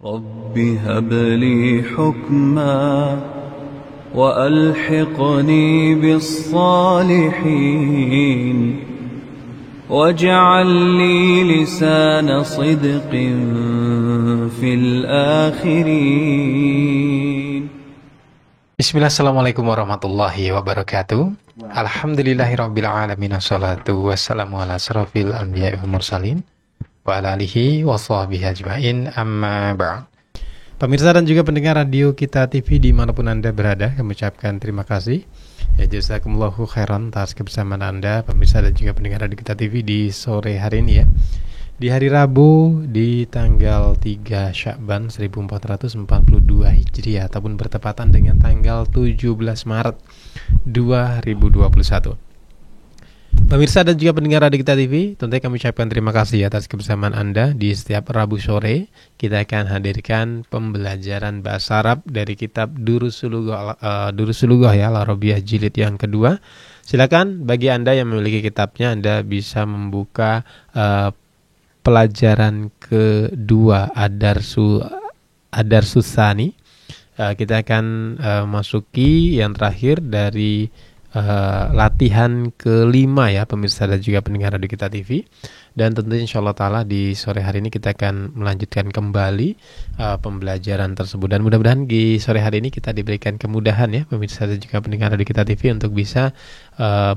رب هب لي حكما وألحقني بالصالحين واجعل لي لسان صدق في الآخرين. Bismillah, assalamualaikum warahmatullahi wabarakatuh. Alhamdulillahirabbil alamin, wassalatu wassalamu ala asrofil anbiya'i wal mursalin wa ala alihi wa sahbihi ajmain, amma ba'd. Pemirsa dan juga pendengar radio Kita TV dimanapun Anda berada, kami ucapkan terima kasih. Ya, jazakumullahu khairan atas kebersamaan Anda, pemirsa dan juga pendengar radio Kita TV di sore hari ini ya. Di hari Rabu di tanggal 3 Sya'ban 1442 Hijriah ataupun bertepatan dengan tanggal 17 Maret 2021. Pemirsa dan juga pendengar radio Kita TV, tentunya kami ucapkan terima kasih atas kebersamaan Anda. Di setiap Rabu sore kita akan hadirkan pembelajaran bahasa Arab dari kitab Durusul Lughah ya, Al-Arabiyah jilid yang kedua. Silakan bagi Anda yang memiliki kitabnya, Anda bisa membuka pelajaran kedua Ad-Darsus-Tsani. Kita akan masuki yang terakhir dari latihan kelima ya, pemirsa dan juga pendengar radio Kita TV. Dan tentunya insyaallah ta'ala di sore hari ini kita akan melanjutkan kembali pembelajaran tersebut. Dan mudah-mudahan di sore hari ini kita diberikan kemudahan ya, pemirsa dan juga pendengar radio Kita TV, untuk bisa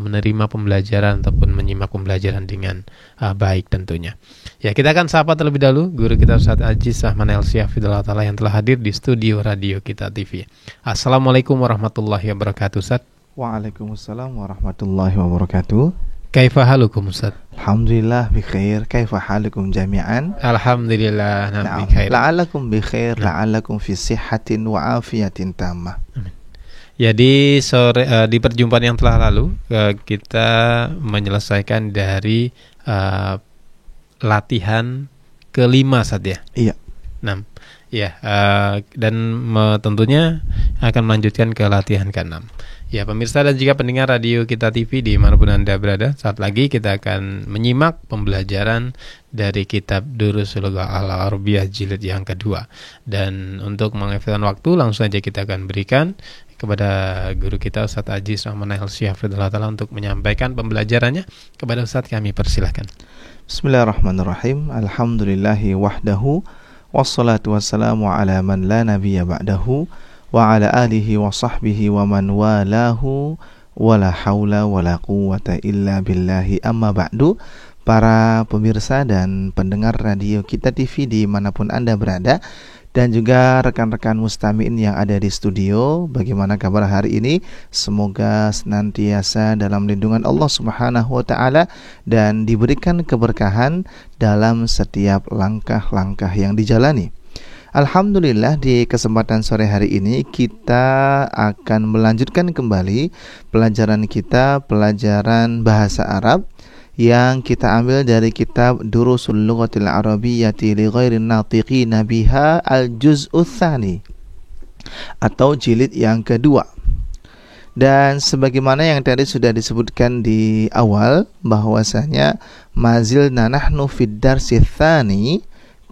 menerima pembelajaran ataupun menyimak pembelajaran dengan baik tentunya. Ya, kita akan sapa terlebih dahulu guru kita Ustaz Aziz Rahman El Syafidullah Ta'ala yang telah hadir di studio radio Kita TV. Assalamualaikum warahmatullahi wabarakatuh, Ustaz. Waalaikumsalam warahmatullahi wabarakatuh. Kaifa halukum, Ustaz? Alhamdulillah bikhair. Kaifa halukum jami'an? Alhamdulillah bikhair. La'alakum bikhair, la'alakum fi sihhatin wa afiyatin tammah. Amin. Ya, di perjumpaan yang telah lalu kita menyelesaikan dari latihan kelima, Ustaz ya. Iya. 6. Ya, dan tentunya akan melanjutkan ke latihan ke-6. Ya, pemirsa dan juga pendengar radio Kita TV dimanapun Anda berada, saat lagi kita akan menyimak pembelajaran dari kitab Durusul Lughah Al-Arabiyah jilid yang kedua. Dan untuk menghafalkan waktu, langsung saja kita akan berikan kepada guru kita Ustaz Aziz Rahman El Syafidullah Ta'ala untuk menyampaikan pembelajarannya. Kepada Ustaz kami persilahkan. Bismillahirrahmanirrahim. Alhamdulillahi wahdahu, wassalatu wassalamu ala man la nabiyya ba'dahu, wa ala alihi wa sahbihi wa man walahu, wa la hawla wa la quwwata illa billahi, amma ba'du. Para pemirsa dan pendengar radio Kita TV dimanapun Anda berada, dan juga rekan-rekan mustami'in yang ada di studio, bagaimana kabar hari ini? Semoga senantiasa dalam lindungan Allah Subhanahu wa ta'ala dan diberikan keberkahan dalam setiap langkah-langkah yang dijalani. Alhamdulillah, di kesempatan sore hari ini kita akan melanjutkan kembali pelajaran kita, pelajaran bahasa Arab yang kita ambil dari kitab Durusul Lughatil Arabiyyati li ghairin natiqina biha al-juz'uts tsani atau jilid yang kedua. Dan sebagaimana yang tadi sudah disebutkan di awal, bahwasanya mazilna nahnu fid darsits tsani,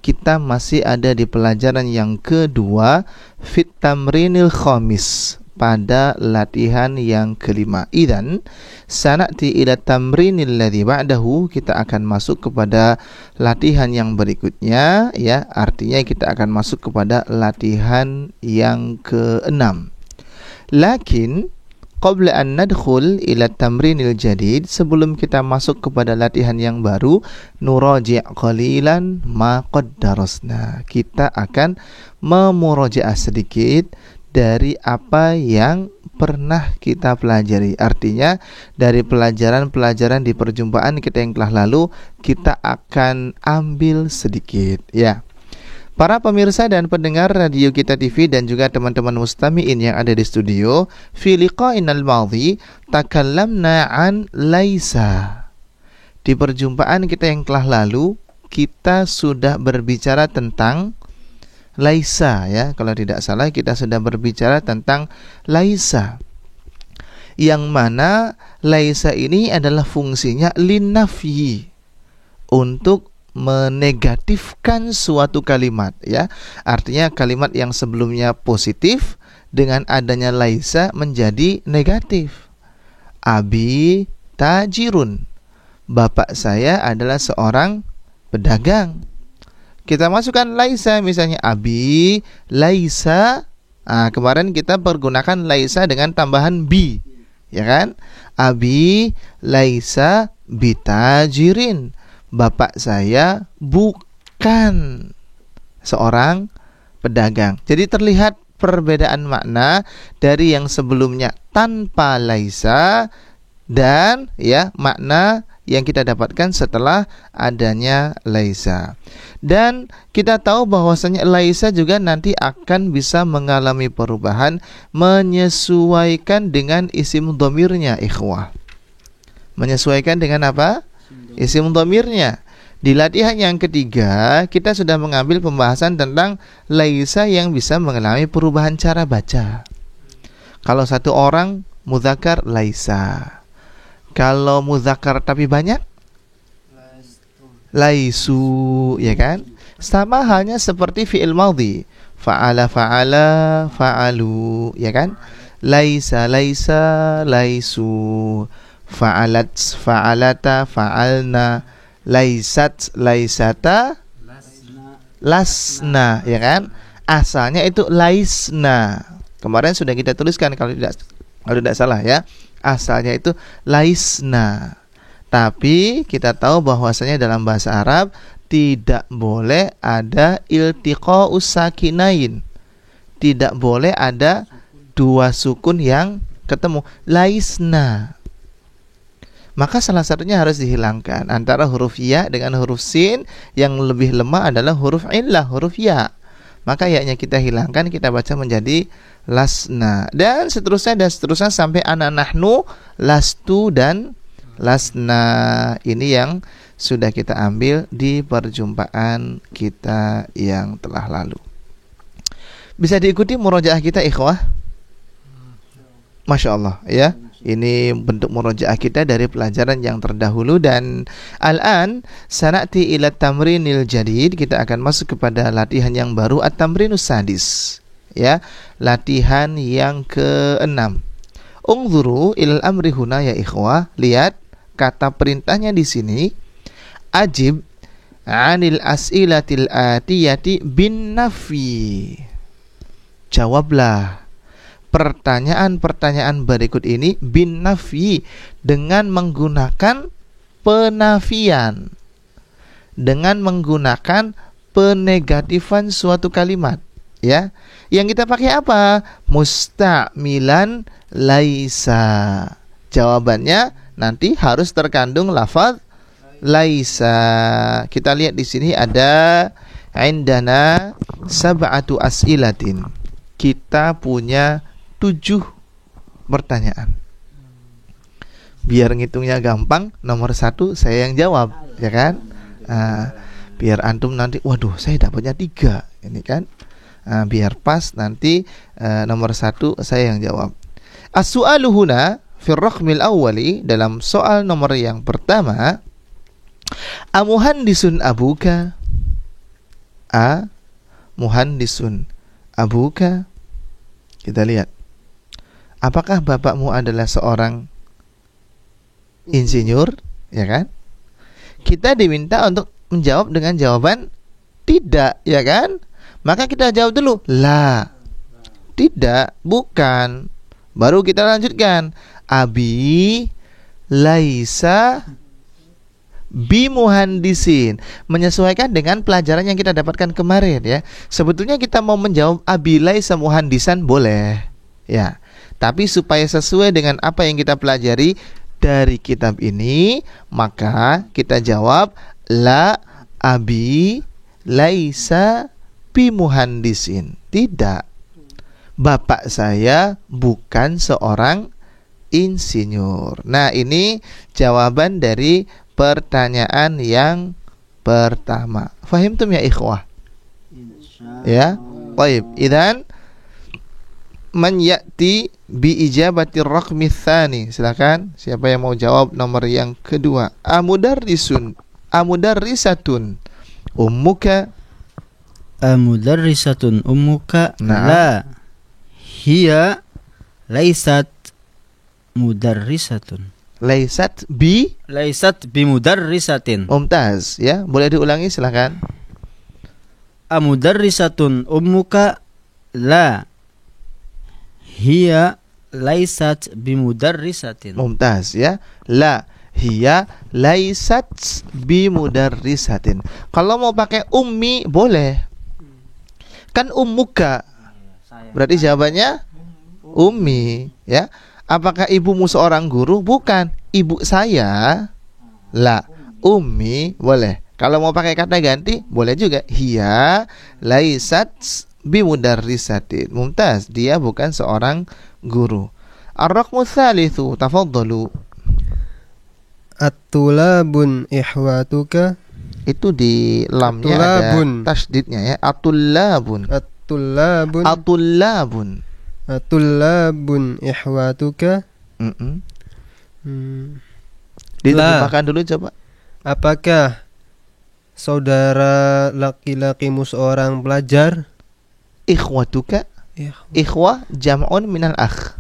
kita masih ada di pelajaran yang kedua, fit tamrinil khamis, pada latihan yang kelima. Idzan sanati ila tamrinil ladzi ba'dahu, kita akan masuk kepada latihan yang berikutnya ya, artinya kita akan masuk kepada latihan yang keenam. Lakin qabla an nadkhul ila tamrinil jadid, sebelum kita masuk kepada latihan yang baru, nuraji' qalilan ma qaddarasna, kita akan memurajaah sedikit dari apa yang pernah kita pelajari. Artinya dari pelajaran-pelajaran di perjumpaan kita yang telah lalu, kita akan ambil sedikit ya. Para pemirsa dan pendengar radio Kita TV dan juga teman-teman mustami'in yang ada di studio, fi liqa'inal madhi takallamna an laisa. Di perjumpaan kita yang telah lalu, kita sudah berbicara tentang laisa ya. Kalau tidak salah kita sudah berbicara tentang laisa, yang mana laisa ini adalah fungsinya linnafyi, untuk menegatifkan suatu kalimat, ya. Artinya kalimat yang sebelumnya positif dengan adanya laisa menjadi negatif. Abi tajirun. Bapak saya adalah seorang pedagang. Kita masukkan laisa, misalnya abi laisa. Kemarin kita pergunakan laisa dengan tambahan bi, ya kan? Abi laisa bitajirin. Bapak saya bukan seorang pedagang. Jadi terlihat perbedaan makna dari yang sebelumnya tanpa laisa dan ya makna yang kita dapatkan setelah adanya laisa. Dan kita tahu bahwasanya laisa juga nanti akan bisa mengalami perubahan menyesuaikan dengan isim dhamirnya, ikhwah. Menyesuaikan dengan apa? Isim dhamirnya. Di latihan yang ketiga kita sudah mengambil pembahasan tentang laisa yang bisa mengalami perubahan cara baca. Kalau satu orang mudzakkar laisa. Kalau mudzakkar tapi banyak laisu, ya kan? Sama halnya seperti fi'il madhi. Fa'ala fa'ala fa'alu, ya kan? Laisa laisa laisu. Fa'alat fa'alata fa'alna. Laisat laisata lasna, ya kan? Asalnya itu laisna. Kemarin sudah kita tuliskan kalau tidak salah, ya. Asalnya itu laisna. Tapi kita tahu bahwasanya dalam bahasa Arab tidak boleh ada iltiqa'us sakinain. Tidak boleh ada dua sukun yang ketemu. Laisna. Maka salah satunya harus dihilangkan antara huruf ya dengan huruf sin. Yang lebih lemah adalah huruf illah, huruf ya. Maka ya-nya kita hilangkan, kita baca menjadi lasna. Dan seterusnya sampai ana nahnu, lastu dan lasna. Ini yang sudah kita ambil di perjumpaan kita yang telah lalu. Bisa diikuti murojaah kita, ikhwah? Masya Allah, ya. Ini bentuk murojaah kita dari pelajaran yang terdahulu. Dan al-an sana'ti ila tamrinil jadid. Kita akan masuk kepada latihan yang baru, at-tamrinus sadis, ya, latihan yang ke-6. Ungzuru ilal amri huna ya ikhwah. Lihat kata perintahnya di sini. Ajib anil as'ilatil atiyati bin nafi. Jawablah pertanyaan-pertanyaan berikut ini bin nafi, dengan menggunakan penafian, dengan menggunakan penegatifan suatu kalimat, ya. Yang kita pakai apa? Musta'milan laisa. Jawabannya nanti harus terkandung lafaz laisa. Kita lihat di sini ada indana sab'atu as'ilatin. Kita punya 7 pertanyaan. Biar ngitungnya gampang, nomor 1 saya yang jawab, ya kan? Biar antum nanti, waduh saya dapatnya 3, ini kan? Biar pas nanti nomor 1 saya yang jawab. As-su'alu huna fi ar-raqmil awwali, dalam soal nomor yang pertama. Amuhandisun abuka? A muhandisun abuka? Kita lihat. Apakah bapakmu adalah seorang insinyur, ya kan? Kita diminta untuk menjawab dengan jawaban tidak, ya kan? Maka kita jawab dulu, la. Tidak, bukan. Baru kita lanjutkan. Abi laisa bimuhandisin, menyesuaikan dengan pelajaran yang kita dapatkan kemarin, ya. Sebetulnya kita mau menjawab abi laisa muhandisan boleh, ya. Tapi supaya sesuai dengan apa yang kita pelajari dari kitab ini, maka kita jawab la abi laisa bimuhandisin. Tidak, bapak saya bukan seorang insinyur. Nah, ini jawaban dari pertanyaan yang pertama. Fahimtum ya ikhwah? Ya. Baik, idzan man ya'ti bi ijabatir raqmi tsani. Silakan, siapa yang mau jawab nomor yang kedua? Mudarrisun Amudarrisatun ummuka? Amudarrisatun ummuka? Na'am. La, hiya laysat mudarrisatun. Laysat bimudarrisatin. Mumtaz, ya. Boleh diulangi silakan. Amudarrisatun ummuka? La, hiya laysat bimudarrisatin. Mumtaz, ya. La hiya laysat bimudarrisatin. Kalau mau pakai ummi boleh. Kan ummuka. Berarti jawabannya ummi, ya. Apakah ibumu seorang guru? Bukan. Ibu saya. La, ummi boleh. Kalau mau pakai kata ganti boleh juga. Hiya laysat bimudarrisatin. Mumtaz, dia bukan seorang guru. Ar-raqmu tsalitsu, tafadhalu. At-tulabun ihwatuka? Itu di lamnya At-tulabun. ada tasydidnya, ya. At-tullabun. At-tulabun At-tullabun. At-tulabun ihwatuka? Mm-mm. Hmm. Diterjemahkan dulu coba. Apakah saudara laki-lakimu seorang pelajar? Ikhwatuka. Ikhwah jam'un minal akh.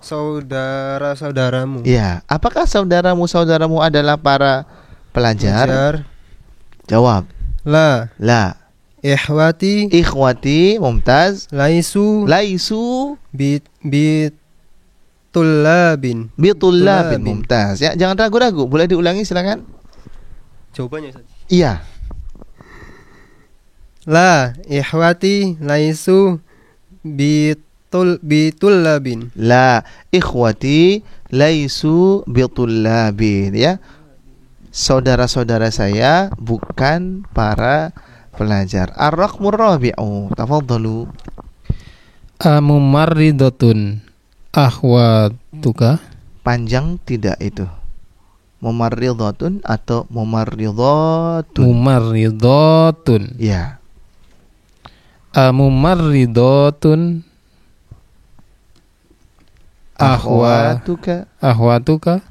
Saudara-saudaramu. Ya, apakah saudaramu adalah para pelajar? Jawab. La, La. ihwati Ikhwati, mumtaz. laisu Laisu bitullabin. bitullabin, mumtaz. Ya, jangan ragu-ragu. Boleh diulangi silakan. Jawabannya Ustaz. Iya. La, ihwati laisu bitullabin. La, ikhwati laisu bitullabin, ya. Saudara-saudara saya bukan para pelajar. Ar-raqmur rabi'u, tafadhalu. Mumarridatun akhwatuka? Panjang tidak itu? Mumarridatun atau mumarridatun? Mumarridatun. Ya. Mumarridatun Akhwatuka. akhwatuka?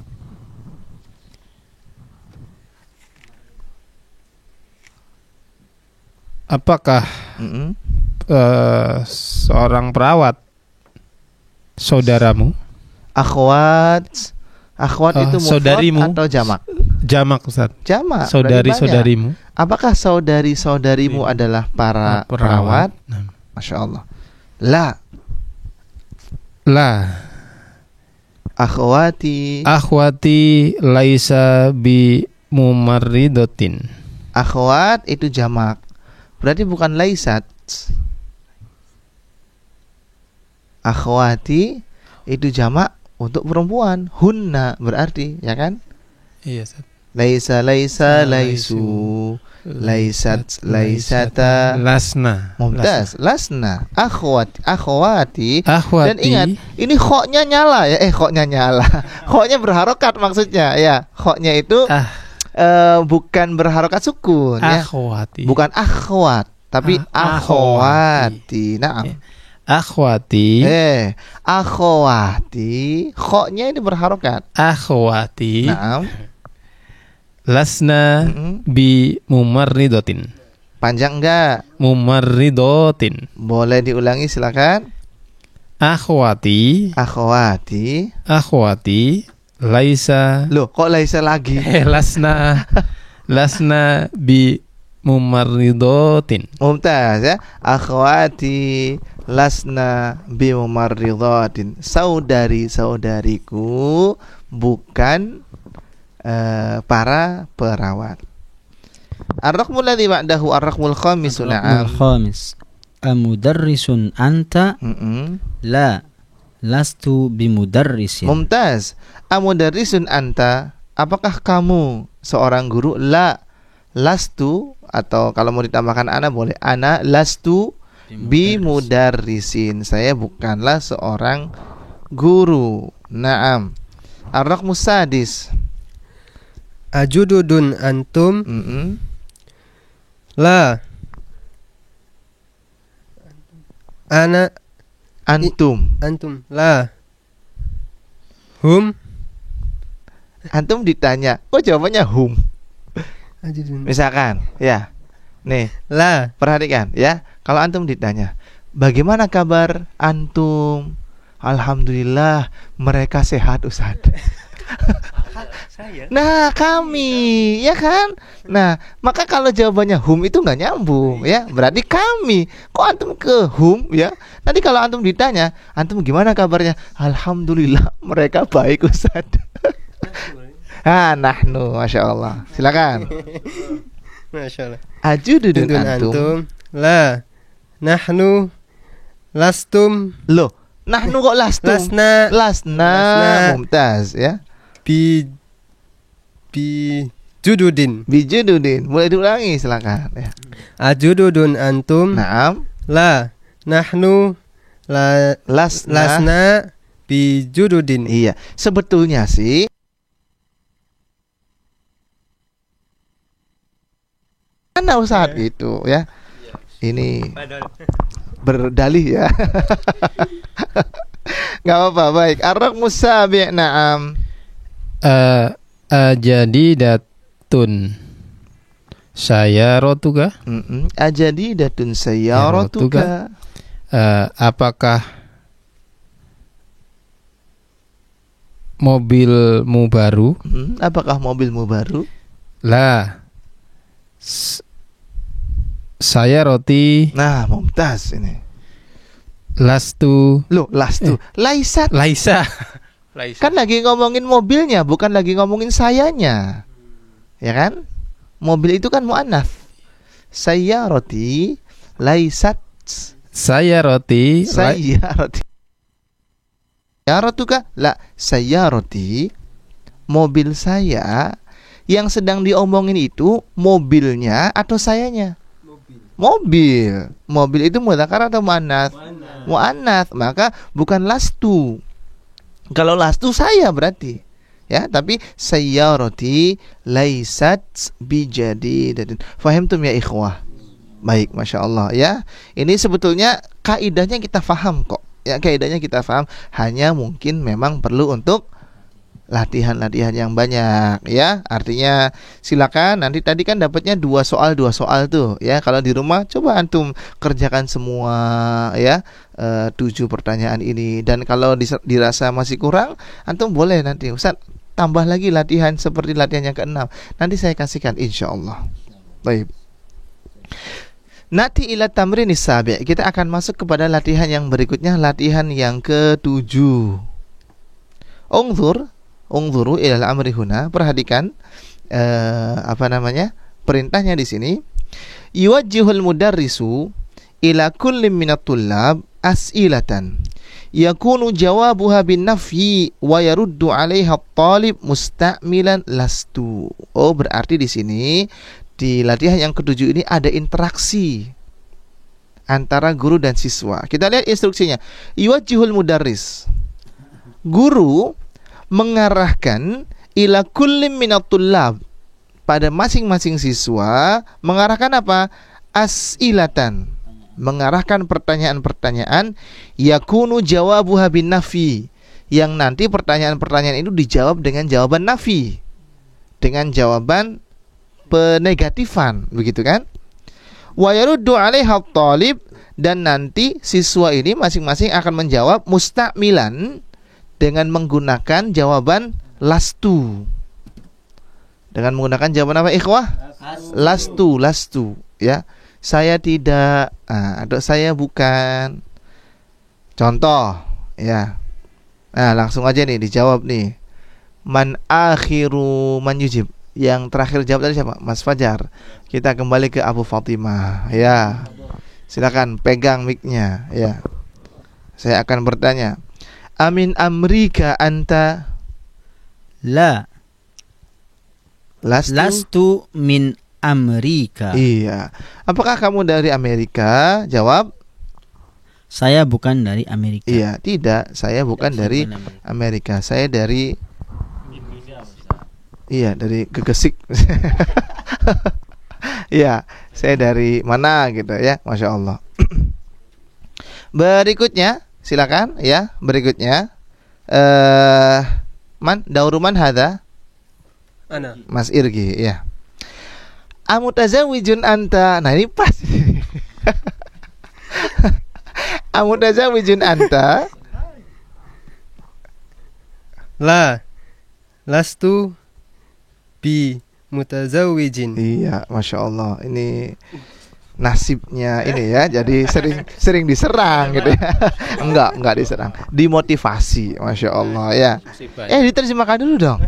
Apakah Mm-mm. seorang perawat saudaramu? Akhwat itu mufrad saudarimu. atau jamak? Jamak, Ustaz. Jamak. Saudari-saudarimu. Apakah saudari-saudarimu adalah para perawat? Masya Allah. La. Akhwati Laisa bi mumarridatin. Akhwat itu jamak. Berarti bukan laisat. Akhwati itu jamak untuk perempuan. Hunna berarti, ya kan? Iya, Ustaz. Laisa laisu. Laisat laisata. Lasna. Mumtaz. Lasna. Akhwati. Akhwati. Dan ingat, ini khoknya nyala ya. Khoknya nyala. Khoknya berharokat maksudnya, ya. Khoknya itu bukan berharokat sukun, ya. Akhwati. Bukan akhwat, tapi akhwati. Naam. Akhwati. Akhwati. Khoknya ini berharokat. Akhwati. Naam. Lasna bi mumarridatin. Panjang enggak? Mumarridatin. Boleh diulangi silakan. Akhwati. Akhwati. Laisa. Loh, kok laisa lagi? Lasna bi mumarridatin. Mumtaz, ya. Akhwati lasna bi mumarridatin. Saudari-saudariku bukan para perawat. Ar-raqmul ladzi ba'dahu ar-raqmul khamis. Na'am. Khamis. Amudarrisun anta? La, lastu bimudarrisin. Mumtaz. Amudarrisun anta? Apakah kamu seorang guru? La, lastu, atau kalau mau ditambahkan ana boleh. Ana lastu bimudarrisin. Saya bukanlah seorang guru. Naam. Ar-raqmus sadis. Ajududun antum? La, ana antum. La, hum. Antum ditanya, kok jawabannya hum? Misalkan, ya. Nih, La. perhatikan ya. Kalau antum ditanya, bagaimana kabar antum? Alhamdulillah, mereka sehat, Ustaz. Nah, kami, ya kan? Nah, maka kalau jawabannya hum itu nggak nyambung, ya. Berarti kami. Kok antum ke hum, ya? Nanti kalau antum ditanya, antum gimana kabarnya? Alhamdulillah, mereka baik, Ustaz. Nahnu, masya Allah. Silakan. Masya Allah. Ajududun Dudun antum. antum. La. Nahnu. Lastum. Loh, nahnu kok lastum? Lasna. Lasna. Mumtaz, ya. Bi jududin. Bijududin. Boleh diulangi, silakan, ya. Ajududun antum. Naam. La. Nahnu. Lasna. Lasna. Bi jududin. Iya, sebetulnya sih mana Ustaz itu, ya. Ini berdalih, ya. Nggak apa-apa, baik. Ar-raqmu sabi', na'am. Ajadidatun sayarotuka. Ajadidatun sayyaratuka. Apakah mobilmu baru? Apakah mobilmu baru? La. Saya roti. Nah, mumtaz ini. Lastu. Loh, lastu. Laisat. Laisa. Kan lagi ngomongin mobilnya, bukan lagi ngomongin sayanya. Ya kan? Mobil itu kan muannats. Sayyarati laisat. Saya roti. Sayyarati. Sayyaratuka? La, sayyarati. Mobil saya. Yang sedang diomongin itu mobilnya atau sayanya? Mobil. Mobil itu mudzakkar atau muannats? Muannats. Maka bukan lastu. Kalau lastu saya berarti, ya, tapi sayyarati laisat bijadidatin. Fahimtum ya ikhwah? Baik, masya Allah, ya. Ini sebetulnya kaidahnya kita faham kok. Ya, kaidahnya kita faham. Hanya mungkin memang perlu untuk latihan-latihan yang banyak, ya. Artinya silakan, nanti tadi kan dapatnya dua soal tuh, ya. Kalau di rumah coba antum kerjakan semua, ya, 7 pertanyaan ini. Dan kalau dirasa masih kurang, antum boleh nanti Ustaz tambah lagi latihan seperti latihan yang ke-6. Nanti saya kasihkan insyaallah. Baik. Nati ila tamrin sabi'. Kita akan masuk kepada latihan yang berikutnya, latihan yang ke-7. Ungzuru ilal amri huna. Perhatikan perintahnya di sini. Yuwajjihul mudarrisu ila kulli minat tullab as'ilatan yakunu jawabuha bin nafyi wa yaruddu 'alaiha at-talib musta'milan lastu. Oh, berarti di sini di latihan yang ke-7 ini ada interaksi antara guru dan siswa. Kita lihat instruksinya. Yuwajjihul mudarris. Guru mengarahkan ila kulli minat tullab, pada masing-masing siswa mengarahkan apa? As'ilatan, mengarahkan pertanyaan-pertanyaan yakunu jawabuha bin nafi, yang nanti pertanyaan-pertanyaan itu dijawab dengan jawaban nafi, dengan jawaban penegatifan, begitu kan? Wa yaruddu 'alaiha at-talib, dan nanti siswa ini masing-masing akan menjawab musta'milan dengan menggunakan jawaban lastu. Dengan menggunakan jawaban apa, ikhwah? Lastu, ya. Saya tidak, atau saya bukan. Contoh, ya. Nah, langsung aja nih dijawab nih. Man akhiru man yujib. Yang terakhir jawab tadi siapa? Mas Fajar. Kita kembali ke Abu Fatimah, ya. Silakan pegang mic-nya, ya. Saya akan bertanya. Amin Amrika anta? La. Lastu min Amerika. Iya. Apakah kamu dari Amerika? Jawab. Saya bukan dari Amerika. Iya, tidak. Saya bukan dari Amerika. Saya dari Iya, dari Gegesik. Iya, saya dari mana gitu, ya. Masya Allah. Berikutnya, silakan, ya. Berikutnya, Dauruman hadza? Ana. Mas Irgi, ya. Amutazawijun anta. Nah, ini pas. Amutazawijun anta. La, lastu bi mutazawijin. Iya, masya Allah. Ini nasibnya ini ya. Jadi sering diserang gitu ya. Enggak diserang. Dimotivasi, masya Allah ya. Diterjemahkan dulu dong.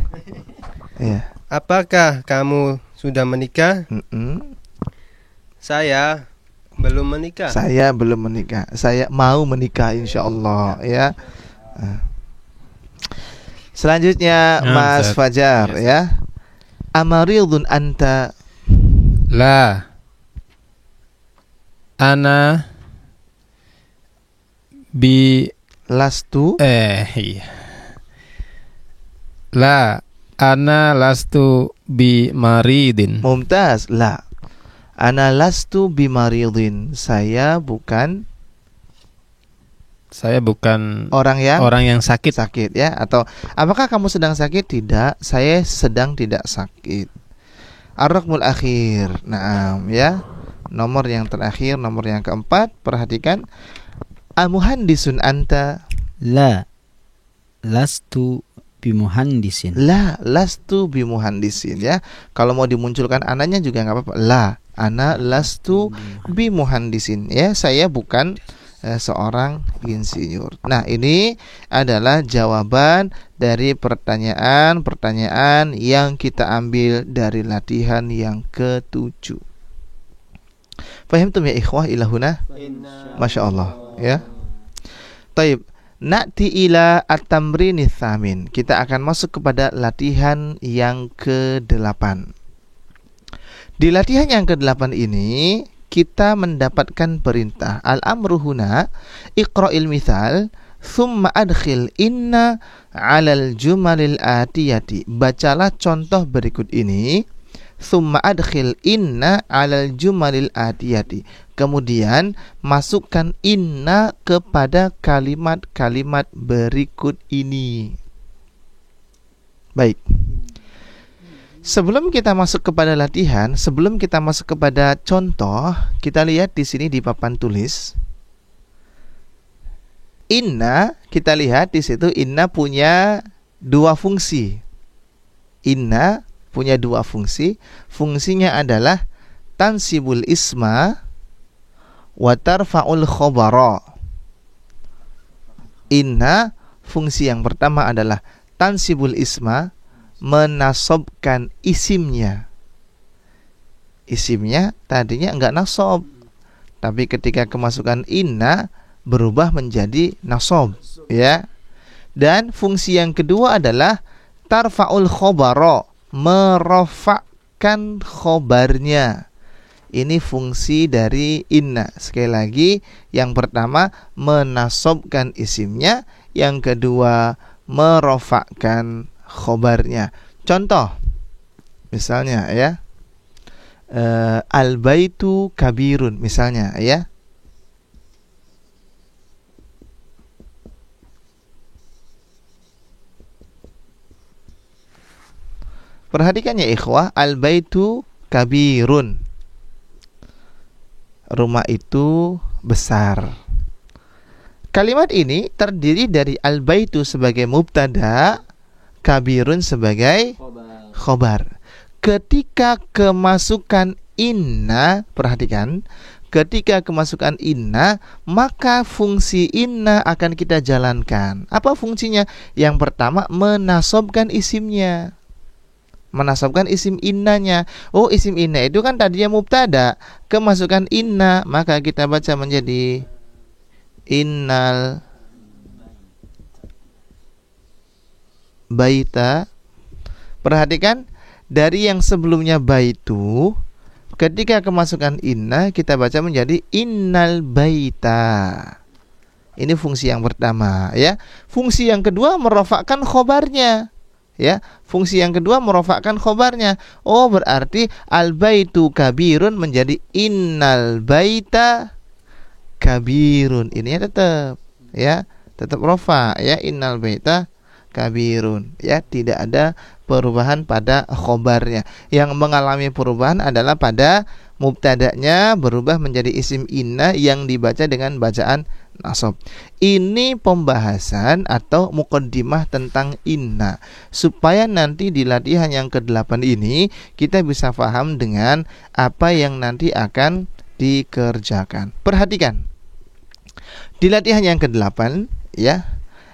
Iya. Apakah kamu sudah menikah? Saya belum menikah. Saya belum menikah. Saya mau menikah insya Allah ya. Selanjutnya Mas Fajar ya. Amaridun anta. La, ana bi Lastu. iya. La, ana lastu bi maridin. Mumtaz. La, ana lastu bimaridin. Saya bukan orang yang sakit. ya. Atau apakah kamu sedang sakit? Tidak, saya sedang tidak sakit. Ar-raqmul akhir. Naam ya. Nomor yang terakhir, nomor yang keempat. Perhatikan. Amuhandisun anta. La, lastu bimuhandisin. La, lastu bimuhandisin ya. Kalau mau dimunculkan ananya juga nggak apa-apa. La, ana lastu bimuhandisin ya. Saya bukan seorang insinyur. Nah, ini adalah jawaban dari pertanyaan-pertanyaan yang kita ambil dari latihan yang ke-7. Fahimtum ya ikhwah ilahuna? Masya Allah ya. Taib. Na'ti ila at-tamrini tsamin. Kita akan masuk kepada latihan yang ke-8. Di latihan yang ke-8 ini kita mendapatkan perintah al-amru huna iqra'il mithal thumma adkhil inna 'alal jumalil atiyati. Bacalah contoh berikut ini. Thumma adkhil inna 'alal jumalil atiyati. Kemudian masukkan inna kepada kalimat-kalimat berikut ini. Baik. Sebelum kita masuk kepada latihan, sebelum kita masuk kepada contoh, kita lihat di sini di papan tulis. Inna, kita lihat di situ inna punya dua fungsi. Inna punya dua fungsi. Fungsinya adalah tansibul isma wa tarfa'ul khabara. Inna fungsi yang pertama adalah tansibul isma, menasobkan isimnya. Isimnya tadinya enggak nasob, tapi ketika kemasukan inna berubah menjadi nasob ya. Dan fungsi yang kedua adalah tarfa'ul khobaro, merofakkan khobarnya. Ini fungsi dari inna. Sekali lagi, yang pertama menasobkan isimnya, yang kedua merofakkan khobarnya. Contoh, misalnya ya, al-baitu kabirun, misalnya ya. Perhatikan ya ikhwah, al-baitu kabirun. Rumah itu besar. Kalimat ini terdiri dari al-baitu sebagai mubtada, kabirun sebagai khobar. Ketika kemasukan inna, perhatikan, ketika kemasukan inna, maka fungsi inna akan kita jalankan. Apa fungsinya? Yang pertama, menasobkan isimnya, menasobkan isim innanya. Oh, isim inna itu kan tadinya mubtada, kemasukan inna, maka kita baca menjadi innal baita. Perhatikan, dari yang sebelumnya baitu, ketika kemasukan inna, kita baca menjadi innal baita. Ini fungsi yang pertama ya. Fungsi yang kedua merofakkan khobarnya ya. Fungsi yang kedua merofakkan khobarnya. Oh, berarti al-baitu kabirun menjadi innal baita kabirun. Ini tetap ya, tetap rofa ya, innal baita kabirun ya, tidak ada perubahan pada khobarnya. Yang mengalami perubahan adalah pada mubtada'nya berubah menjadi isim inna yang dibaca dengan bacaan nasab. Ini pembahasan atau muqaddimah tentang inna, supaya nanti di latihan yang ke-8 ini kita bisa paham dengan apa yang nanti akan dikerjakan. Perhatikan, di latihan yang ke-8 ya,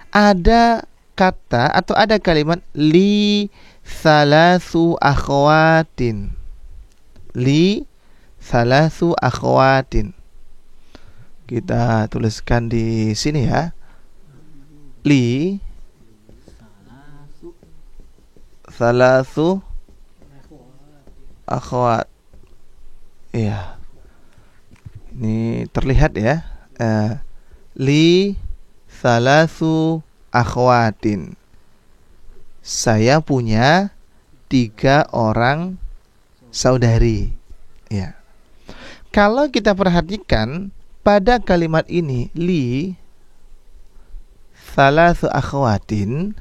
ada kata atau ada kalimat li thalathu akhwatin. Li thalathu akhwatin. Kita tuliskan di sini ya. Li thalathu akhwat. Iya. Ini terlihat ya. Li thalathu akhwatin. Saya punya 3 orang saudari. Ya. Kalau kita perhatikan pada kalimat ini li thalathu akhwatin,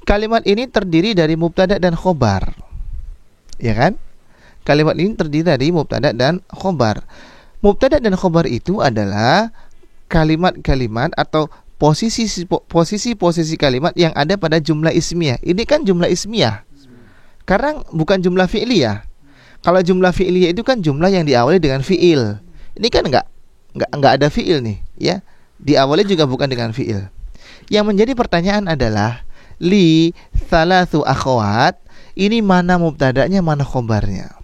kalimat ini terdiri dari mubtada dan khobar. Ya kan? Kalimat ini terdiri dari mubtada dan khobar. Mubtada dan khobar itu adalah kalimat-kalimat atau posisi-posisi kalimat yang ada pada jumlah ismiyah. Ini kan jumlah ismiyah, karena bukan jumlah fi'liyah. Kalau jumlah fi'liyah itu kan jumlah yang diawali dengan fi'il. Ini kan enggak ada fi'il nih, ya. Diawali juga bukan dengan fi'il. Yang menjadi pertanyaan adalah li thalathu akhwat, ini mana mubtada'nya, mana khobarnya?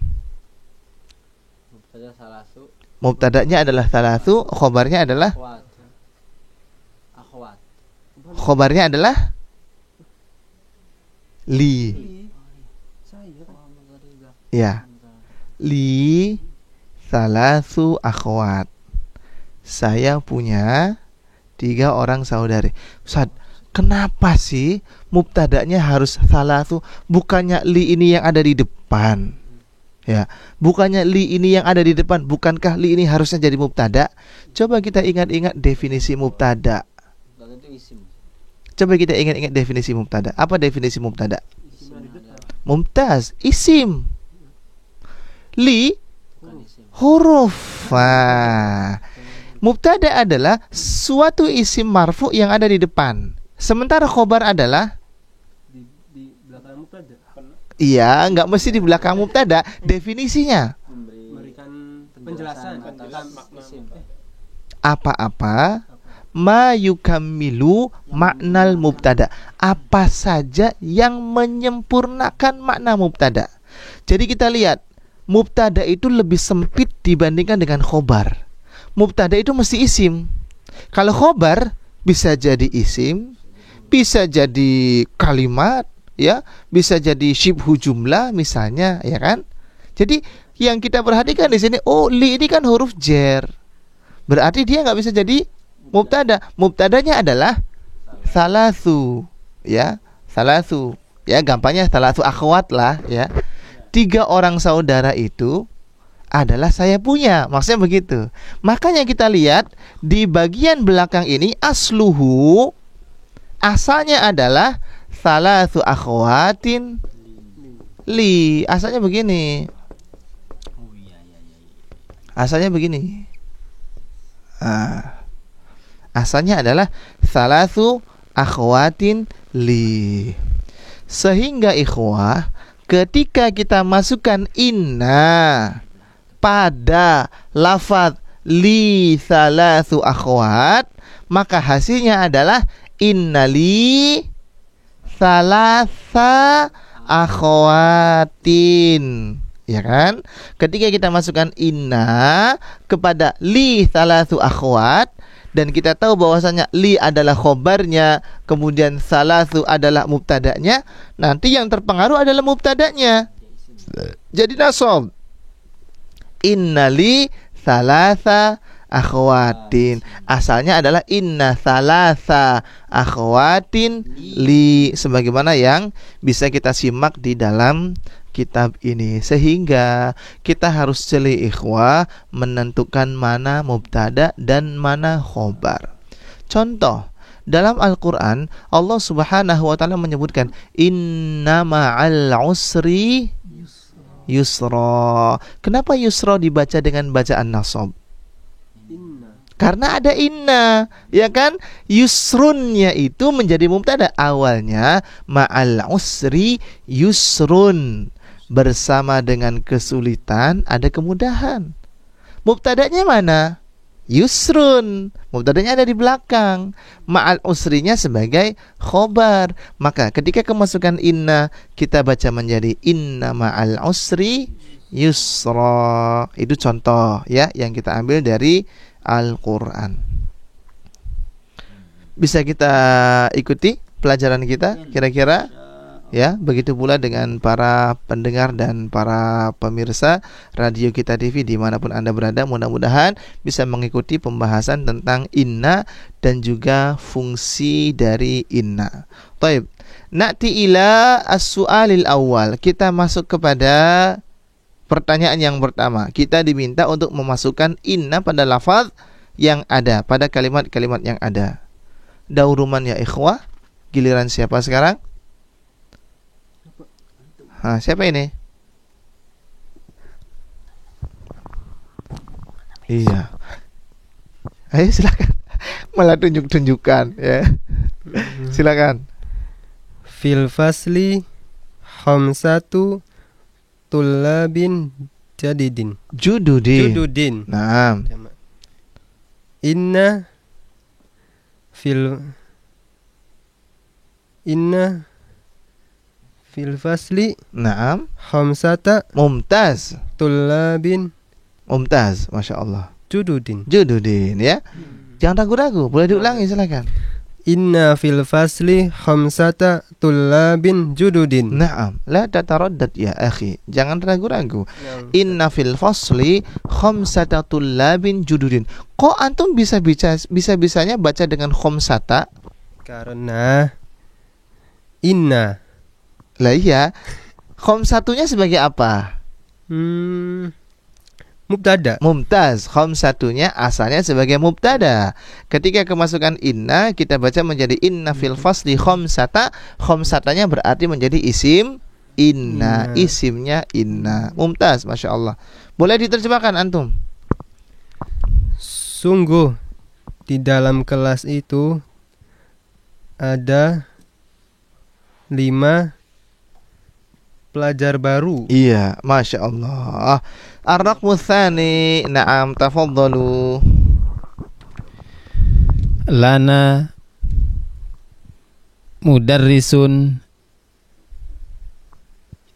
Mubtada'nya adalah thalathu, khobarnya adalah khobarnya adalah li. Ya. Li thalathu akhwat. Saya punya 3 orang saudari. Ustaz, kenapa sih mubtada'nya harus thalathu? Bukannya li ini yang ada di depan? Ya, bukannya li ini yang ada di depan? Bukankah li ini harusnya jadi mubtada? Coba kita ingat-ingat definisi mubtada. Coba kita ingat-ingat definisi mubtada. Apa definisi mubtada? Mumtaz, isim. Li, huruf. Mubtada adalah suatu isim marfu yang ada di depan. Sementara khobar adalah di belakang mubtada. Iya, enggak mesti di belakang mubtada. Definisinya Memberikan penjelasan tentang makna apa-apa ma yukammilu maknal mubtada, apa saja yang menyempurnakan makna mubtada. Jadi kita lihat, mubtada itu lebih sempit dibandingkan dengan khobar. Mubtada itu mesti isim. Kalau khobar bisa jadi isim, bisa jadi kalimat, ya, bisa jadi syibhu jumlah misalnya, ya kan? Jadi yang kita perhatikan di sini, oh li ini kan huruf jar, berarti dia nggak bisa jadi mubtada. Mubtadanya adalah thalathu, ya, thalathu, ya, gampangnya thalathu akhwat lah, ya. 3 orang saudara itu adalah saya punya, maksudnya begitu. Makanya kita lihat di bagian belakang ini asluhu, asalnya adalah thalathu akhwatin li. Asalnya begini. Asalnya begini. Asalnya adalah thalathu akhwatin li. Sehingga ikhwah, ketika kita masukkan inna pada lafaz li thalathu akhwat, maka hasilnya adalah innali thalatha akhwatin, ya kan? Ketika kita masukkan inna kepada li thalathu akhwat, dan kita tahu bahwasanya li adalah khobarnya, kemudian thalathu adalah mubtadanya, nanti yang terpengaruh adalah mubtadanya, jadi nasab. Innali thalatha akhwatin, asalnya adalah inna thalatha akhwatin li, sebagaimana yang bisa kita simak di dalam kitab ini. Sehingga kita harus jeli ikhwah menentukan mana mubtada dan mana khobar. Contoh, Dalam Al-Quran Allah Subhanahu wa ta'ala menyebutkan inna ma'al usri yusra. Kenapa yusra dibaca dengan bacaan nasab? Inna. Karena ada inna, ya kan? Yusrunnya itu menjadi mubtada. Awalnya ma'al usri yusrun, bersama dengan kesulitan ada kemudahan. Mubtadanya mana? Yusrun. Mubtadanya ada di belakang. Ma'al usrinya sebagai khobar. Maka ketika kemasukan inna, kita baca menjadi inna ma'al usri yusra. Itu contoh ya yang kita ambil dari Al-Quran. Bisa kita ikuti pelajaran kita kira-kira? Ya, begitu pula dengan para pendengar dan para pemirsa radio kita TV dimanapun Anda berada. Mudah-mudahan bisa mengikuti pembahasan tentang inna dan juga fungsi dari inna. Taib. Na'ti ila as-su'alil awal. Kita masuk kepada pertanyaan yang pertama. Kita diminta untuk memasukkan inna pada lafaz yang ada, pada kalimat-kalimat yang ada. Dauruman ya ikhwah. Giliran siapa sekarang? Siapa ini? Iya. Ayo silakan. Malah tunjuk-tunjukkan ya. Silakan. Fil fasli khamsatu tullabin jadidin. Jududin. Naam. Inna fil fasli Naam. khamsata Mumtaz. tullabin Mumtaz, Masya Allah. jududin. Jududin ya. Jangan ragu-ragu, boleh diulangi silakan. Inna fil fasli khamsata tullabin jududin. Naam, la tataraddad ya akhi. Jangan ragu-ragu. Inna fil fasli khamsata tullabin jududin. Kok antum bisa-bisanya baca dengan khamsata? Karena inna. Lah iya. Khamsatunya sebagai apa? Mubtada. Mumtaz. Khamsatunya asalnya sebagai mubtada. Ketika kemasukan inna, kita baca menjadi inna fil fasli khamsata. Khamsatanya berarti menjadi isim inna. Isimnya inna. Mumtaz, Masya Allah. Boleh diterjemahkan antum? Sungguh di dalam kelas itu ada 5 pelajar baru. Iya, Masya Allah. Ar-raqmu tsani. Na'am, tafadhalu. Lana mudarrisun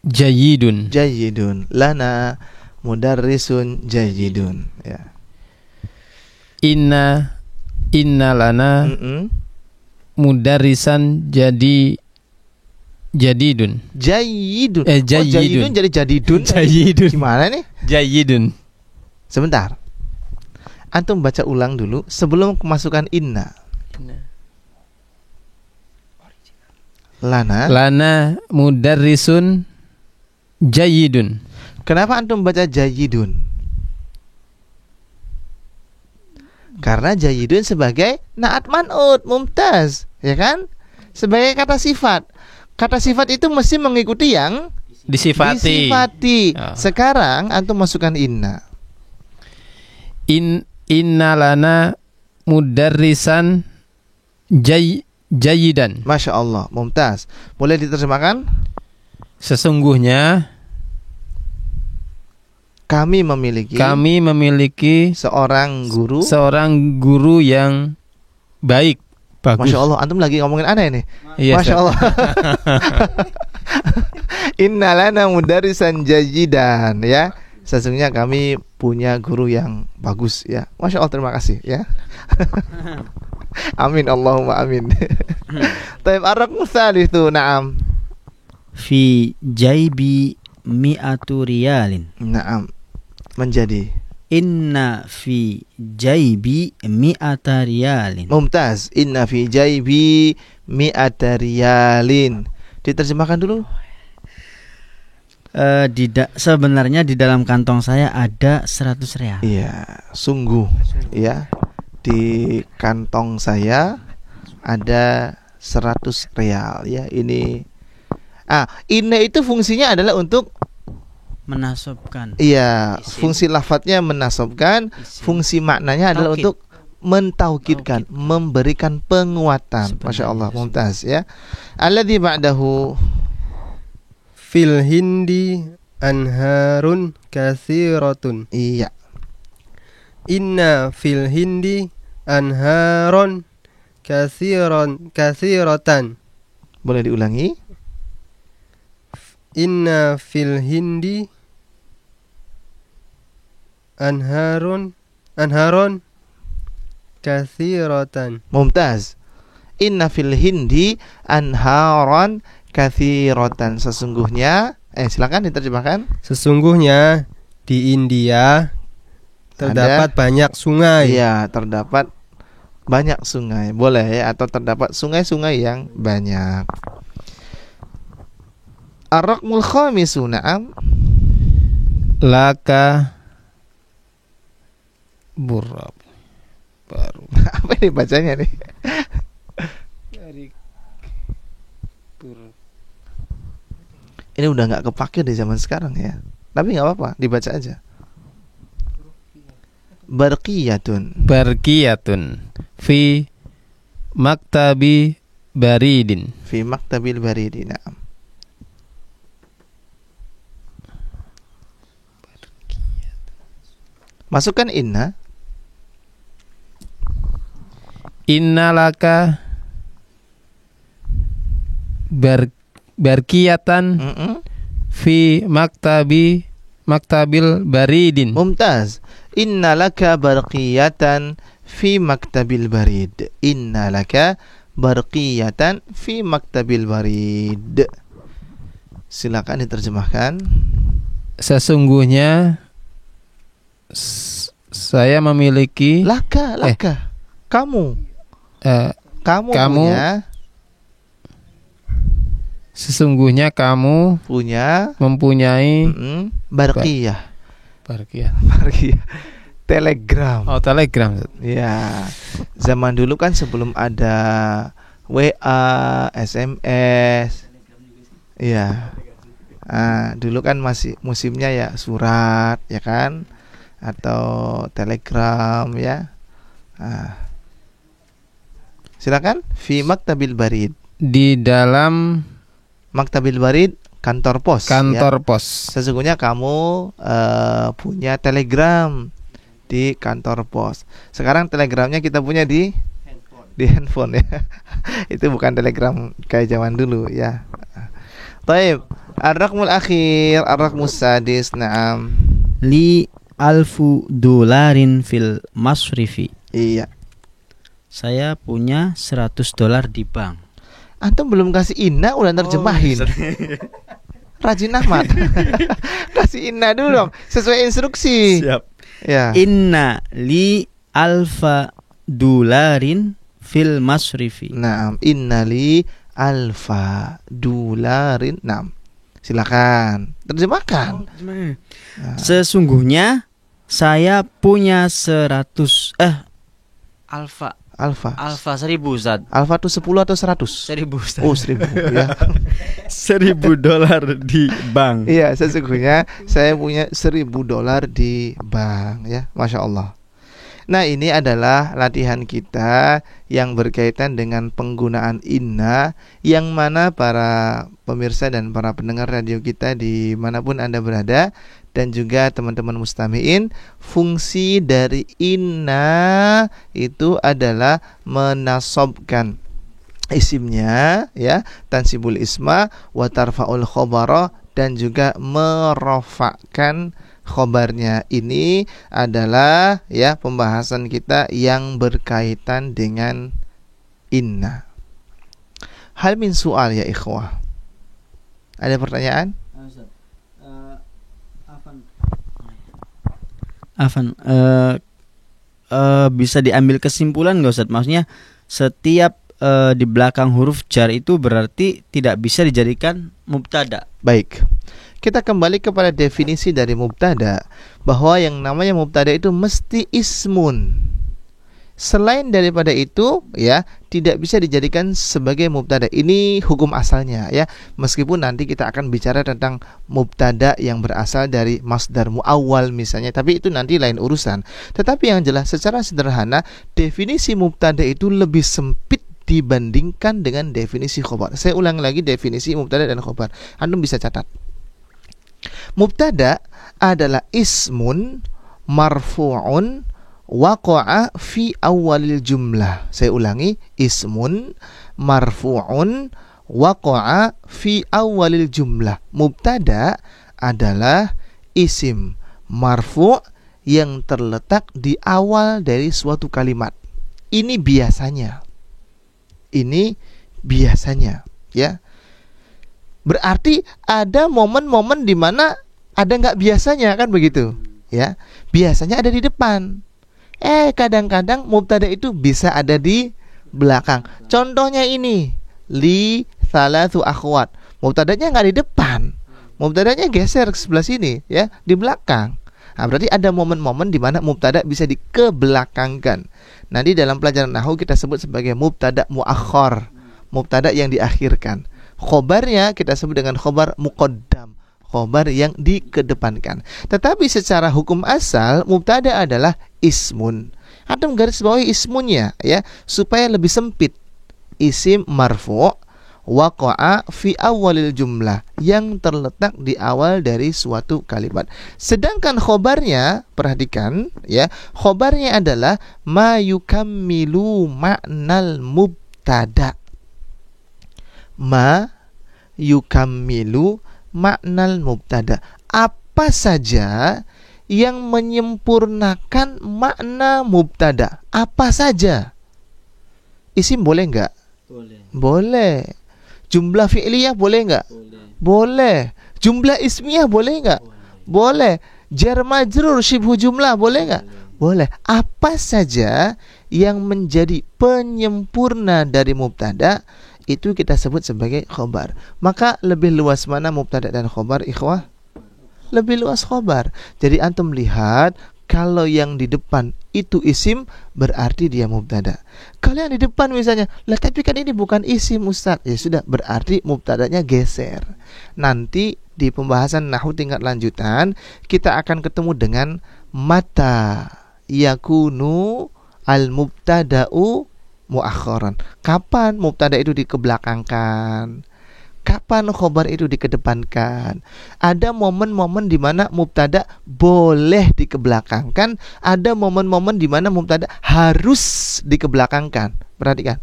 jayyidun. Jayyidun. Lana mudarrisun jayyidun. Ya. Inna lana mudarrisan jadidun. Jayyidun. Jayyidun. Jayyidun jadi jadidun. Jayyidun. Gimana nih? Jayyidun. Sebentar. Antum baca ulang dulu sebelum kemasukan inna. Lana mudarrisun jayyidun. Kenapa antum baca jayyidun? Karena jayyidun sebagai naat man'ut, mumtaz, ya kan? Sebagai kata sifat. Kata sifat itu mesti mengikuti yang disifati. Sekarang antum masukkan inna. Inna lana mudarrisan jayyidan. Masya Allah, mumtaz. Boleh diterjemahkan? Sesungguhnya kami memiliki seorang guru yang baik. Bagus. Masya Allah, antum lagi ngomongin aneh nih. Iya, Masya Allah. Inna lana mudarrisan jayyidan, ya. Sesungguhnya kami punya guru yang bagus, ya. Masya Allah, terima kasih, ya. Amin, Allahumma amin. Taib ar-raqmu tsalits, na'am. Fi jaibi mi'atu riyalin. Na'am. Menjadi Inna fi jaibi mi'ata riyalin. Mumtaz. Inna fi jaibi mi'ata riyalin. Diterjemahkan dulu. Sebenarnya di dalam kantong saya ada 100 real. Iya, sungguh ya. Di kantong saya ada 100 real ya. Ini inna itu fungsinya adalah untuk Menasobkan. iya, Isim. fungsi lafadznya menasobkan, Isim. fungsi maknanya adalah Taukid. untuk mentaukidkan, memberikan penguatan. Sebenarnya, Masya Allah, mumtaz ya. Alladzi ba'dahu Fil hindi anharun katsiratun. iya. Inna fil hindi anharon katsiratan. Boleh diulangi? Inna fil hindi anharon katsiratan. Mumtaz. Inna fil hindi anharan katsiratan. Sesungguhnya silakan diterjemahkan. Sesungguhnya di India terdapat banyak sungai. Iya, terdapat banyak sungai. Boleh ya, atau terdapat sungai-sungai yang banyak. Ar-raqmul khamisu, na'am. Laka burab baru. Apa ini bacanya nih? Ini udah nggak kepake di zaman sekarang ya. Tapi nggak apa-apa, dibaca aja. Barqiyatun. Barqiyatun fi maktabi baridin. Fi maktabil baridi, na'am. Masukkan inna. Innalaka barqiyatan Mm-mm. fi maktabil baridin. Mumtaz. Inna laka barqiyatan fi maktabil barid. Inna laka barqiyatan fi maktabil barid. Silakan diterjemahkan. Sesungguhnya saya memiliki Laka. Kamu kamu punya sesungguhnya kamu mempunyai barqiyah. barqiyah. Telegram. Oh, Telegram. Ya, zaman dulu kan sebelum ada WA, SMS. Iya. Dulu kan masih musimnya ya surat, ya kan? Atau telegram ya. Silakan. Fi maktabil barid. Di dalam Maktabil barid, kantor pos. kantor ya. pos. Sesungguhnya kamu punya telegram di kantor pos. Sekarang telegramnya kita punya di handphone ya. Itu bukan telegram kayak zaman dulu ya. Baik, ar-raqmul akhir, ar-raqmus sadis, na'am. Li alfu dolarin fil masrifi. Iya. Saya punya $100 di bank. Antum belum kasih inna udah nerjemahin. Rajin amat. Kasih inna dulu dong, sesuai instruksi. Siap. Ya. Inna li alfa dolarin fil masrifi. Naam, innali alfa dolarin. Naam. Silakan terjemahkan. Sesungguhnya saya punya 100 alfa Alfa 1000 Ustaz. Alfa itu 10 atau 100? 1000 Ustaz. Oh, 1000 ya. $1.000 di bank. Iya, sesungguhnya saya punya $1.000 di bank ya. Masya Allah. Nah, ini adalah latihan kita yang berkaitan dengan penggunaan inna, yang mana para pemirsa dan para pendengar radio kita dimanapun Anda berada, dan juga teman-teman mustami'in, fungsi dari inna itu adalah menasobkan isimnya ya, tansibul isma wa tarfa'ul khobara, dan juga merofakkan khobarnya. Ini adalah ya pembahasan kita yang berkaitan dengan inna. Hal min soal ya ikhwah. Ada pertanyaan? Afan, bisa diambil kesimpulan nggak Ustaz? Maksudnya setiap di belakang huruf jar itu berarti tidak bisa dijadikan mubtada. Baik, kita kembali kepada definisi dari mubtada, bahwa yang namanya mubtada itu mesti ismun. Selain daripada itu ya tidak bisa dijadikan sebagai mubtada. Ini hukum asalnya ya. Meskipun nanti kita akan bicara tentang mubtada yang berasal dari masdar muawwal misalnya, tapi itu nanti lain urusan. Tetapi yang jelas secara sederhana definisi mubtada itu lebih sempit dibandingkan dengan definisi khobar. Saya ulang lagi definisi mubtada dan khobar. Antum bisa catat. Mubtada adalah ismun marfu'un waqa'a fi awalil jumlah. Saya ulangi, ismun marfu'un waqa'a fi awalil jumlah. Mubtada adalah isim marfu' yang terletak di awal dari suatu kalimat. Ini biasanya. Ini biasanya, ya. Berarti ada momen-momen di mana ada nggak biasanya, kan begitu, ya. Biasanya ada di depan. Kadang-kadang mubtada itu bisa ada di belakang. Contohnya ini, li thalathu akhwat. Mubtadanya nggak di depan. Mubtadanya geser ke sebelah sini, ya, di belakang. Nah, berarti ada momen-momen di mana mubtada bisa dikebelakangkan. Nanti dalam pelajaran nahwu kita sebut sebagai mubtada muakhar, mubtada yang diakhirkan. Khobarnya kita sebut dengan khobar muqaddam, khobar yang dikedepankan. Tetapi secara hukum asal mubtada adalah ismun. Antum garis bawahi ismunnya ya, supaya lebih sempit. Isim marfu' waqa'a fi awalil jumlah, yang terletak di awal dari suatu kalimat. Sedangkan khobarnya, perhatikan ya, khobarnya adalah ma yukammilu ma'nal mubtada. Ma yukammilu ma'nal mubtada. Apa saja yang menyempurnakan makna mubtada. Apa saja. Isim boleh enggak? Boleh. Boleh. Jumlah fi'liyah boleh enggak? Boleh. Jumlah ismiyah boleh enggak? Boleh. Jar majrur syibhu jumlah boleh enggak? Boleh. Apa saja yang menjadi penyempurna dari mubtada itu kita sebut sebagai khobar. Maka lebih luas mana mubtada dan khobar, ikhwah? Lebih luas khobar. Jadi antum lihat, kalau yang di depan itu isim, berarti dia mubtada. Kalau yang di depan misalnya, lah tapi kan ini bukan isim Ustaz. Ya sudah, berarti mubtadanya geser. Nanti di pembahasan nahwu tingkat lanjutan kita akan ketemu dengan mata yakunu al mubtada'u muakharan. Kapan mubtada itu dikebelakangkan? Kapan khobar itu dikedepankan? Ada momen-momen di mana mubtada boleh dikebelakangkan, ada momen-momen di mana mubtada harus dikebelakangkan. Perhatikan.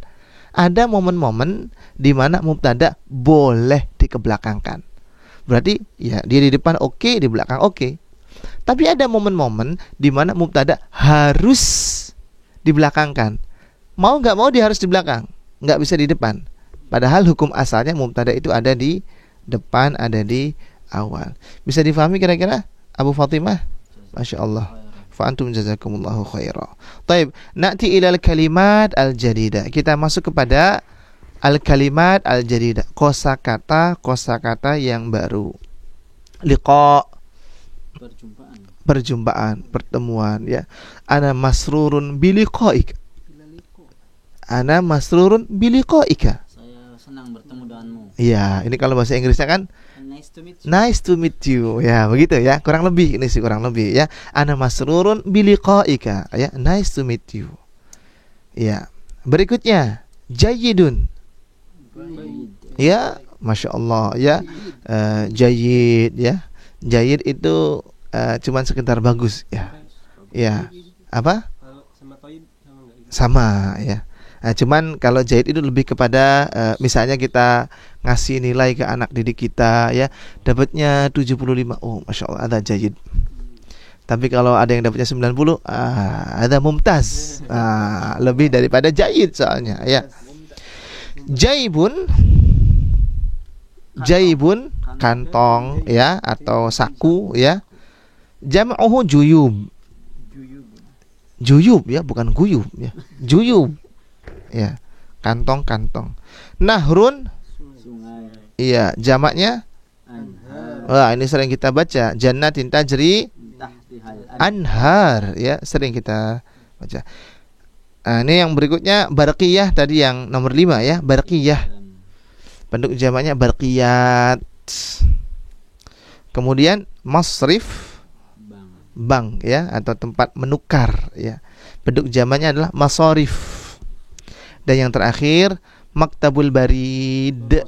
Ada momen-momen di mana mubtada boleh dikebelakangkan. Berarti ya dia di depan oke, di belakang oke. Tapi ada momen-momen di mana mubtada harus dibelakangkan. Mau nggak mau dia harus di belakang, nggak bisa di depan. Padahal hukum asalnya mubtada itu ada di depan, ada di awal. Bisa difahami kira-kira Abu Fatimah? Masya Allah. Fa'antum jazakumullahu khairah. Taib, na'ti ilal kalimat al-jadidah. Kita masuk kepada al-kalimat al-jadidah, kosakata yang baru. Liqa, perjumpaan, pertemuan ya. Ana masrurun biliqaika. Ana masrurun biliqaika. Saya senang bertemu denganmu. Iya, ini kalau bahasa Inggrisnya kan Nice to meet you. nice to meet you. Ya, begitu ya. Kurang lebih ini sih kurang lebih ya. Ana masrurun biliqaika ya. Nice to meet you. Ya. Berikutnya jayyidun. Ya, Masya Allah ya. Jayyid ya. Jayyid itu cuman sekedar bagus ya. Ya. Apa? Kalau sama toyib sama enggak gitu? Sama ya. Nah, cuman kalau jayyid itu lebih kepada misalnya kita ngasih nilai ke anak didik kita ya, dapatnya 75. Oh, Masya Allah, ada jayyid. Tapi kalau ada yang dapatnya 90, ada mumtaz. Lebih daripada jayyid soalnya ya. Jaibun kantong ya, atau saku ya. Jam'uhu juyub. Juyub ya, bukan guyub ya. Juyub. Ya, kantong-kantong. Nahrun, Sungai. iya, jamaknya. Wah, ini sering kita baca. Jannatin tajri Tahtihal anhar ya, sering kita baca. Nah, ini yang berikutnya barqiyah tadi yang nomor 5 ya, barqiyah. Bentuk jamaknya barqiyat. Kemudian masrif, bank ya, atau tempat menukar ya. Bentuk jamaknya adalah masarif. Dan yang terakhir maktabul barid.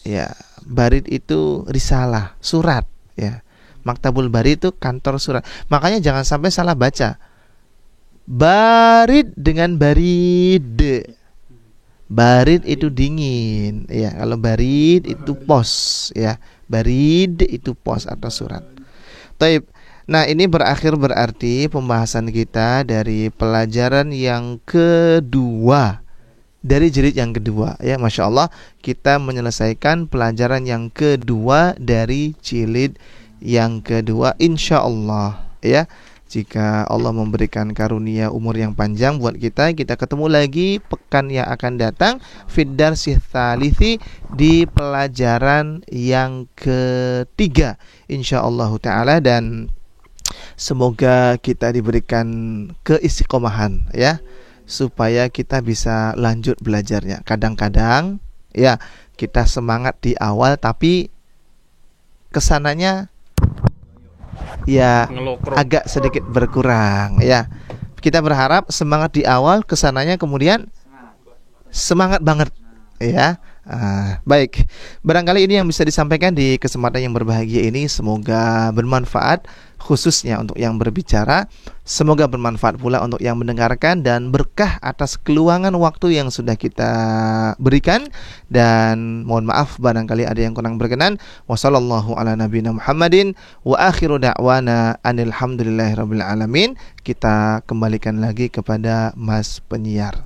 Ya, barid itu risalah, surat ya. Maktabul barid itu kantor surat. Makanya jangan sampai salah baca. Barid dengan barid. Barid itu dingin ya. Kalau barid itu pos ya. Barid itu pos atau surat. Taib. Nah, ini berakhir berarti pembahasan kita dari pelajaran yang kedua, dari jilid yang kedua ya. Masya Allah, kita menyelesaikan pelajaran yang kedua dari jilid yang kedua, insya Allah ya. Jika Allah memberikan karunia umur yang panjang buat kita ketemu lagi pekan yang akan datang Fiddar Sithalithi di pelajaran yang ketiga insyaallah ta'ala. Dan semoga kita diberikan keistiqomahan ya, supaya kita bisa lanjut belajarnya. Kadang-kadang ya kita semangat di awal tapi kesananya ya agak sedikit berkurang ya. Kita berharap semangat di awal, kesananya kemudian semangat banget ya. Baik, barangkali ini yang bisa disampaikan di kesempatan yang berbahagia ini. Semoga bermanfaat khususnya untuk yang berbicara, semoga bermanfaat pula untuk yang mendengarkan, dan berkah atas keluangan waktu yang sudah kita berikan. Dan mohon maaf barangkali ada yang kurang berkenan. Wassallallahu ala nabiyina Muhammadin wa akhiru da'wana anil hamdulillahirabbil alamin. Kita kembalikan lagi kepada Mas penyiar.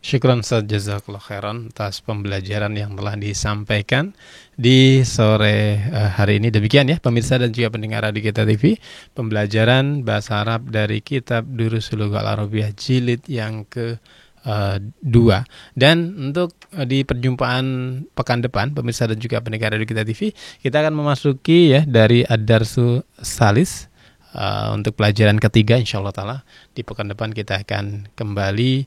Syukran Ustaz, jazakallah khairan atas pembelajaran yang telah disampaikan di sore hari ini. Demikian ya pemirsa dan juga pendengar Radio Kita TV, pembelajaran bahasa Arab dari kitab Durusul Lughah Al-Arabiyah jilid yang kedua. Dan untuk di perjumpaan pekan depan pemirsa dan juga pendengar Radio Kita TV, kita akan memasuki ya dari Ad-Darsu Salis. Untuk pelajaran ketiga insyaallah ta'ala di pekan depan kita akan kembali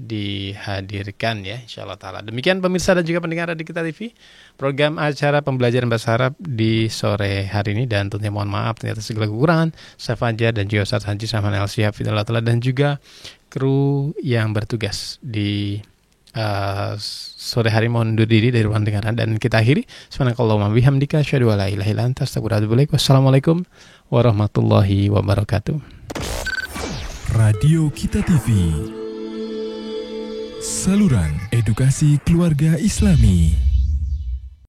dihadirkan ya insyaallah ta'ala. Demikian pemirsa dan juga pendengar Radio Kita TV, program acara pembelajaran bahasa Arab di sore hari ini. Dan tentunya mohon maaf ternyata segala kekurangan. Saya Fajar dan juga Ustaz Haji Saman El-Syihab Fidallah ta'ala, dan juga kru yang bertugas di sore hari mohon undur diri dari ruang dengaran. Dan kita akhiri subhanakallahumma bihamdika asyhadu an la ilaha illa anta astaghfiruka wa atubu ilaik. Wassalamualaikum warahmatullahi wabarakatuh. Radio Kita TV, saluran edukasi keluarga Islami.